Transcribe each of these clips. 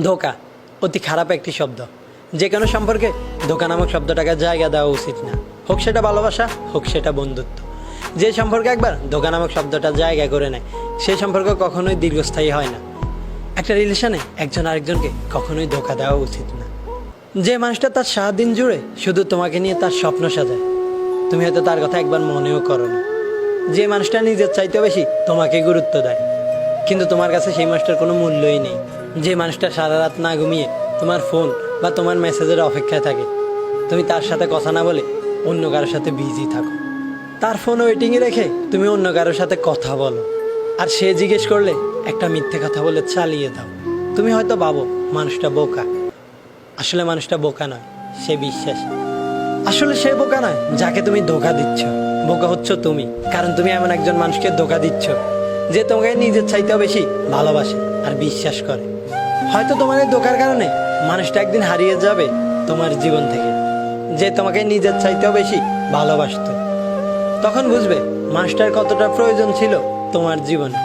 ধোঁকা অতি খারাপ একটি শব্দ। যে কোনো সম্পর্কে ধোঁকা নামক শব্দটাকে জায়গা দেওয়া উচিত না, হোক সেটা ভালোবাসা, হোক সেটা বন্ধুত্ব। যে সম্পর্কে একবার ধোঁকা নামক শব্দটা জায়গা করে নেয়, সেই সম্পর্ক কখনোই দীর্ঘস্থায়ী হয় না। একটা রিলেশনে একজন আরেকজনকে কখনোই ধোঁকা দেওয়া উচিত না। যে মানুষটা তার সারাদিন জুড়ে শুধু তোমাকে নিয়ে তার স্বপ্ন সাজায়, তুমি হয়তো তার কথা একবার মনেও করো না। যে মানুষটা নিজের চাইতেও বেশি তোমাকে গুরুত্ব দেয়, কিন্তু তোমার কাছে সেই মানুষটার কোনো মূল্যই নেই। যে মানুষটা সারা রাত না ঘুমিয়ে তোমার ফোন বা তোমার মেসেজের অপেক্ষায় থাকে, তুমি তার সাথে কথা না বলে অন্য কারোর সাথে বিজি থাকো। তার ফোন ওয়েটিংয়ে রেখে তুমি অন্য কারোর সাথে কথা বলো, আর সে জিজ্ঞেস করলে একটা মিথ্যে কথা বলে চালিয়ে দাও। তুমি হয়তো ভাবো মানুষটা বোকা, আসলে মানুষটা বোকা নয়, সে বিশ্বাস। আসলে সে বোকা নয়, যাকে তুমি ধোঁকা দিচ্ছ। বোকা হচ্ছ তুমি, কারণ তুমি এমন একজন মানুষকে ধোঁকা দিচ্ছ যে তোমাকে নিজের চাইতেও বেশি ভালোবাসে আর বিশ্বাস করে। হয়তো তোমার এই ধোঁকার কারণে মানুষটা একদিন হারিয়ে যাবে তোমার জীবন থেকে, যে তোমাকে নিজের চাইতেও বেশি ভালোবাসতো। তখন বুঝবে মানুষটার কতটা প্রয়োজন ছিল তোমার জীবনে।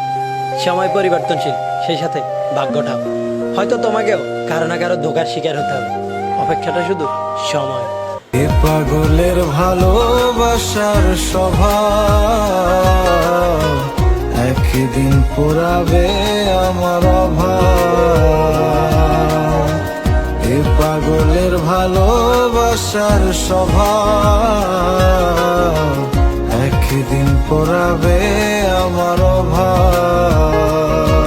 সময় পরিবর্তনশীল, সেই সাথে ভাগ্যটাও। হয়তো তোমাকেও কারো না কারো ধোঁকার শিকার হতে হবে, অপেক্ষাটা শুধু সময়। এ পাগলের ভালোবাসার স্বভাব একদিন পুরাবে আমার অভাব। এ পাগলের ভালোবাসার স্বভাব একদিন পুরাবে আমার অভাব।